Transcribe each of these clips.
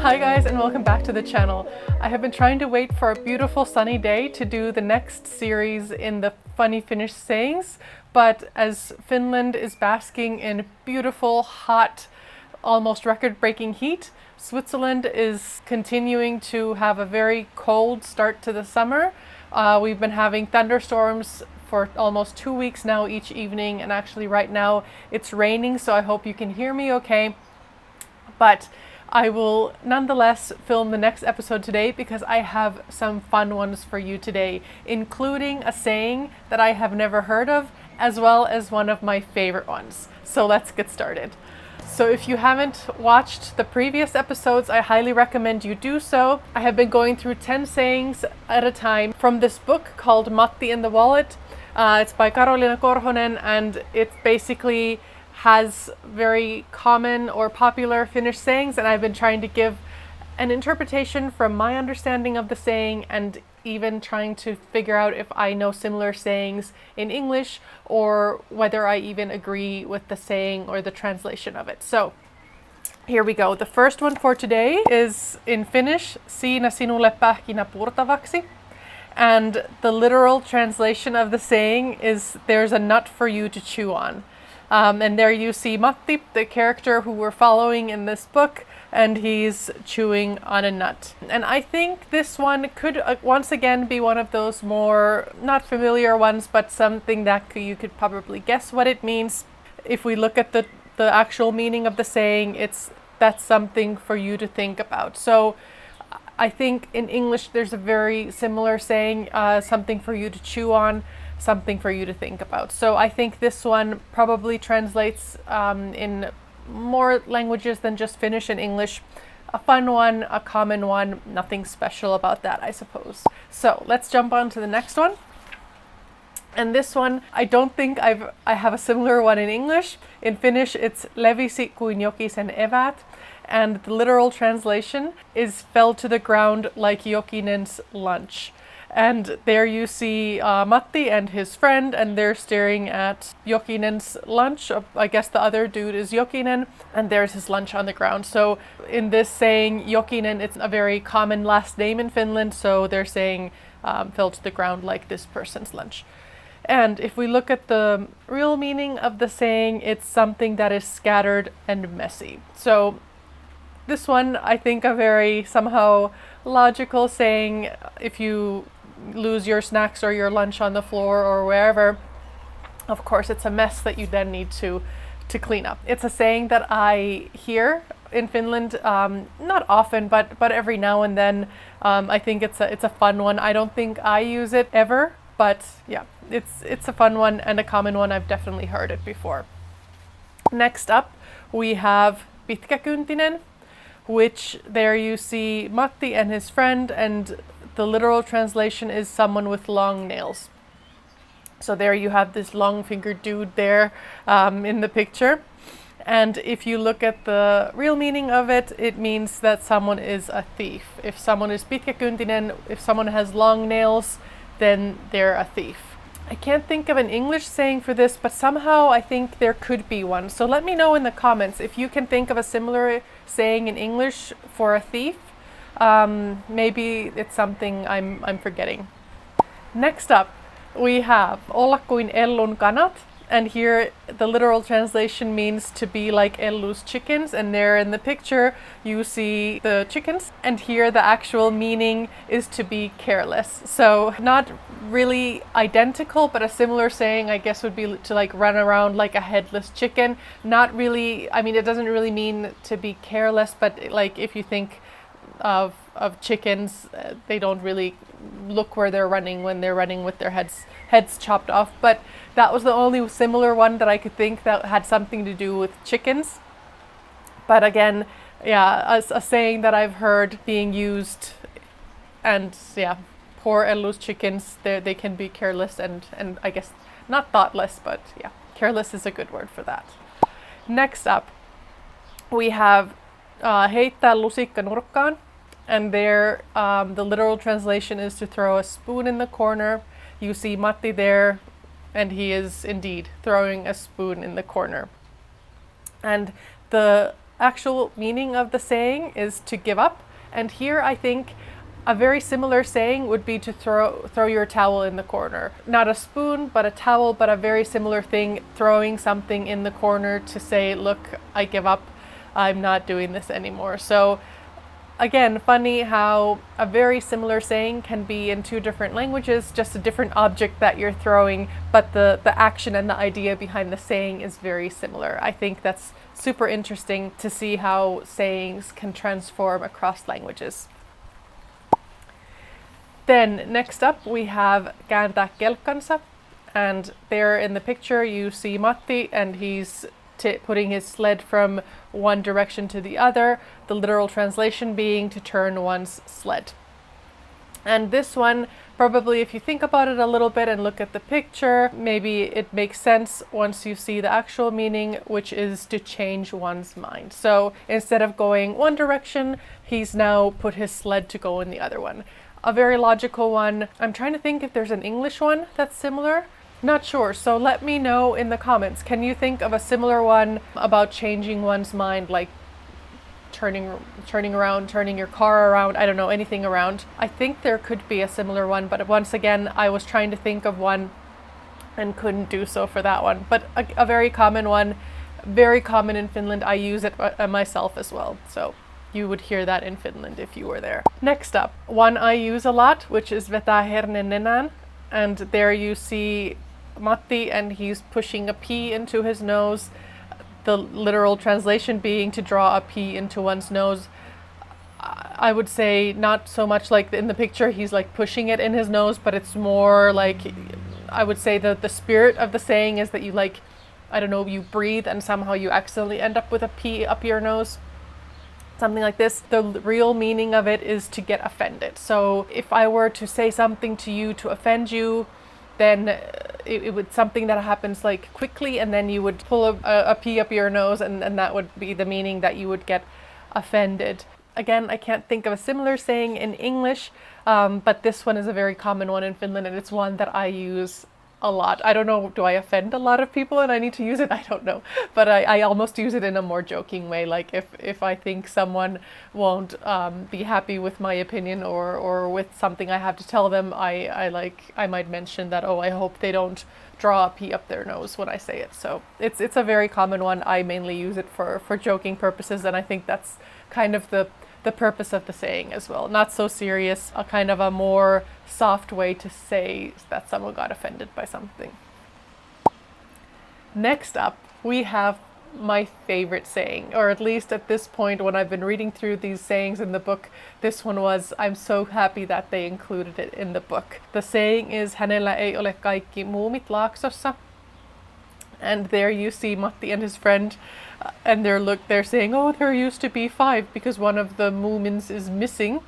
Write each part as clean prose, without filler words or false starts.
Hi guys, and welcome back to the channel. I have been trying to wait for a beautiful sunny day to do the next series in the funny Finnish sayings, but as Finland is basking in beautiful, hot, almost record-breaking heat, Switzerland is continuing to have a very cold start to the summer. We've been having thunderstorms for almost 2 weeks now each evening, and actually right now it's raining, so I hope you can hear me okay. But I will nonetheless film the next episode today because I have some fun ones for you today, including a saying that I have never heard of, as well as one of my favorite ones. So let's get started. So if you haven't watched the previous episodes, I highly recommend you do so. I have been going through 10 sayings at a time from this book called Matti and the Wallet. It's by Karoliina Korhonen, and it basically has very common or popular Finnish sayings, and I've been trying to give an interpretation from my understanding of the saying, and even trying to figure out if I know similar sayings in English or whether I even agree with the saying or the translation of it. So here we go. The first one for today is in Finnish, siinä sinulle pähkinä purtavaksi. And the literal translation of the saying is there's a nut for you to chew on. And there you see Matti, the character who we're following in this book, and he's chewing on a nut. And I think this one could once again be one of those more not familiar ones, but something that you could probably guess what it means. If we look at the actual meaning of the saying, that's something for you to think about. So I think in English there's a very similar saying, something for you to chew on, something for you to think about. So I think this one probably translates in more languages than just Finnish and English. A fun one, a common one, nothing special about that, I suppose. So let's jump on to the next one. And this one, I don't think I have a similar one in English. In Finnish, it's levisi kuin jokisen eväät. And the literal translation is fell to the ground like Jokinen's lunch. And there you see Matti and his friend, and they're staring at Jokinen's lunch. I guess the other dude is Jokinen, and there's his lunch on the ground. So in this saying, Jokinen, it's a very common last name in Finland, so they're saying fell to the ground like this person's lunch. And if we look at the real meaning of the saying, it's something that is scattered and messy. So this one, I think, a very somehow logical saying. If you lose your snacks or your lunch on the floor or wherever, of course it's a mess that you then need to clean up. It's a saying that I hear in Finland, not often, but every now and then. I think it's a fun one. I don't think I use it ever, but yeah, it's a fun one and a common one. I've definitely heard it before. Next up, we have pitkäkyntinen, which there you see Matti and his friend, and the literal translation is someone with long nails. So there you have this long-fingered dude there in the picture. And if you look at the real meaning of it, it means that someone is a thief. If someone is pitkäkyntinen, if someone has long nails, then they're a thief. I can't think of an English saying for this, but somehow I think there could be one. So let me know in the comments if you can think of a similar saying in English for a thief. Maybe it's something I'm forgetting. Next up, we have olla kuin Ellun kanat, and here the literal translation means to be like Ellu's chickens, and there in the picture you see the chickens, and here the actual meaning is to be careless. So not really identical, but a similar saying I guess would be to like run around like a headless chicken. Not really, I mean, it doesn't really mean to be careless, but like if you think of chickens, they don't really look where they're running when they're running with their heads chopped off. But that was the only similar one that I could think that had something to do with chickens. But again, yeah, a saying that I've heard being used, and yeah, poor Ellu's chickens, they can be careless and I guess not thoughtless, but yeah, careless is a good word for that. Next up, we have heittää lusikka nurkkaan. And there, the literal translation is to throw a spoon in the corner. You see Matti there, and he is indeed throwing a spoon in the corner. And the actual meaning of the saying is to give up. And here I think a very similar saying would be to throw your towel in the corner. Not a spoon, but a towel, but a very similar thing, throwing something in the corner to say, look, I give up, I'm not doing this anymore. So again, funny how a very similar saying can be in two different languages, just a different object that you're throwing, but the action and the idea behind the saying is very similar. I think that's super interesting to see how sayings can transform across languages. Then next up we have kääntää kelkkansa, and there in the picture you see Matti, and he's putting his sled from one direction to the other, the literal translation being to turn one's sled. And this one, probably if you think about it a little bit and look at the picture, maybe it makes sense once you see the actual meaning, which is to change one's mind. So instead of going one direction, he's now put his sled to go in the other one. A very logical one. I'm trying to think if there's an English one that's similar. Not sure, so let me know in the comments. Can you think of a similar one about changing one's mind, like turning around, turning your car around, I don't know, anything around? I think there could be a similar one, but once again, I was trying to think of one and couldn't do so for that one. But a very common one, very common in Finland. I use it myself as well, so you would hear that in Finland if you were there. Next up, one I use a lot, which is vetää herne nenään. And there you see Matti, and he's pushing a pea into his nose. The literal translation being to draw a pea into one's nose. I would say not so much like in the picture he's like pushing it in his nose, but it's more like, I would say that the spirit of the saying is that you like, I don't know, you breathe and somehow you accidentally end up with a pea up your nose. Something like this. The real meaning of it is to get offended. So if I were to say something to you to offend you, then it would something that happens like quickly, and then you would pull a pea up your nose, and that would be the meaning that you would get offended. Again, I can't think of a similar saying in English, but this one is a very common one in Finland, and it's one that I use a lot. I don't know, do I offend a lot of people and I need to use it? I don't know. But I almost use it in a more joking way. Like if I think someone won't be happy with my opinion or with something I have to tell them, I might mention that, oh, I hope they don't draw a pea up their nose when I say it. So it's a very common one. I mainly use it for joking purposes, and I think that's kind of the purpose of the saying as well. Not so serious, a kind of a more soft way to say that someone got offended by something. Next up, we have my favorite saying, or at least at this point when I've been reading through these sayings in the book, this one was, I'm so happy that they included it in the book. The saying is, hänellä ei ole kaikki muumit laaksossa. And there you see Matti and his friend, and they're saying, oh, there used to be 5 because one of the Moomins is missing.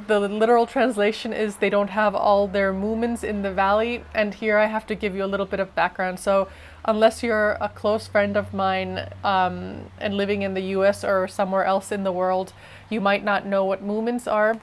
The literal translation is they don't have all their Moomins in the valley. And here I have to give you a little bit of background. So unless you're a close friend of mine and living in the US or somewhere else in the world, you might not know what Moomins are.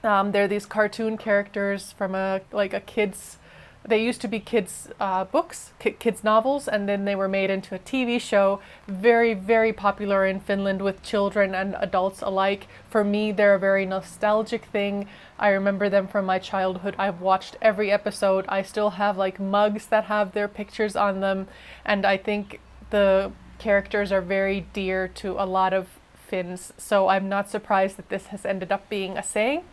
They're these cartoon characters from a kid's. They used to be kids' books, kids' novels, and then they were made into a TV show. Very, very popular in Finland with children and adults alike. For me, they're a very nostalgic thing. I remember them from my childhood. I've watched every episode. I still have like mugs that have their pictures on them. And I think the characters are very dear to a lot of Finns. So I'm not surprised that this has ended up being a saying.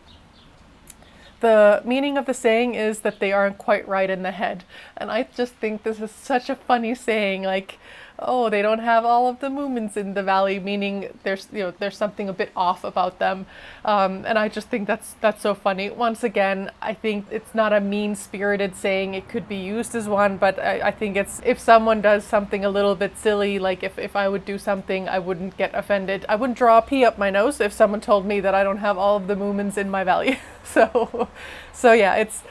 The meaning of the saying is that they aren't quite right in the head. And I just think this is such a funny saying, like, oh, they don't have all of the Moomins in the valley, meaning there's something a bit off about them. And I just think that's so funny. Once again, I think it's not a mean-spirited saying. It could be used as one, but I think it's, if someone does something a little bit silly, like if I would do something, I wouldn't get offended. I wouldn't draw a pea up my nose if someone told me that I don't have all of the Moomins in my valley. So yeah, it's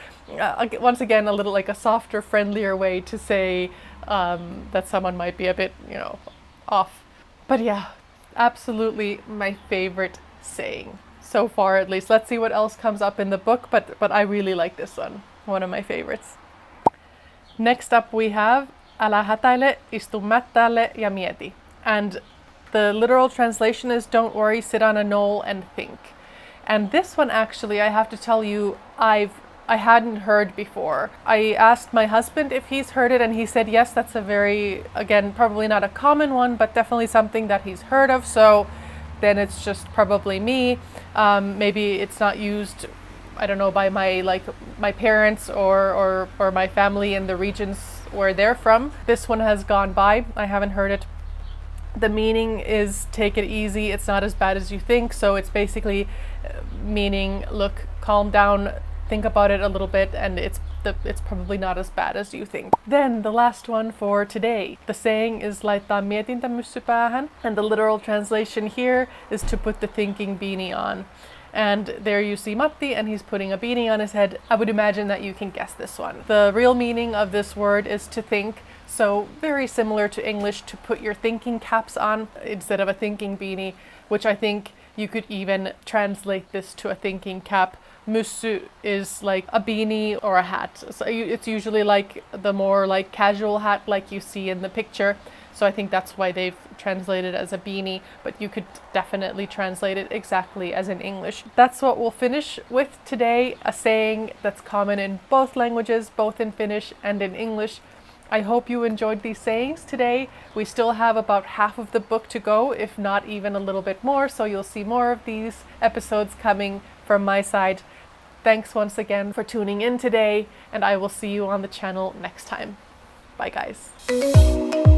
once again a little like a softer, friendlier way to say that someone might be a bit, off. But yeah, absolutely my favorite saying so far, at least. Let's see what else comes up in the book, but I really like this one of my favorites. Next up we have älä hätäile, istu mättäälle ja mieti. And The literal translation is don't worry, sit on a knoll and think. And this one actually, I have to tell you, I hadn't heard before. I asked my husband if he's heard it and he said yes, that's a very, again, probably not a common one, but definitely something that he's heard of. So then it's just probably me. Maybe it's not used, I don't know, by my parents or my family in the regions where they're from. This one has gone by. I haven't heard it. The meaning is take it easy. It's not as bad as you think. So it's basically meaning, look, calm down, think about it a little bit, and it's probably not as bad as you think. Then the last one for today. The saying is laittaa mietintämyssy päähän, and the literal translation here is to put the thinking beanie on. And there you see Matti, and he's putting a beanie on his head. I would imagine that you can guess this one. The real meaning of this word is to think, so very similar to English, to put your thinking caps on instead of a thinking beanie, which I think you could even translate this to a thinking cap. Myssy is like a beanie or a hat. So it's usually like the more like casual hat like you see in the picture. So I think that's why they've translated as a beanie, but you could definitely translate it exactly as in English. That's what we'll finish with today, a saying that's common in both languages, both in Finnish and in English. I hope you enjoyed these sayings today. We still have about half of the book to go, if not even a little bit more, so you'll see more of these episodes coming from my side. Thanks once again for tuning in today, and I will see you on the channel next time. Bye guys.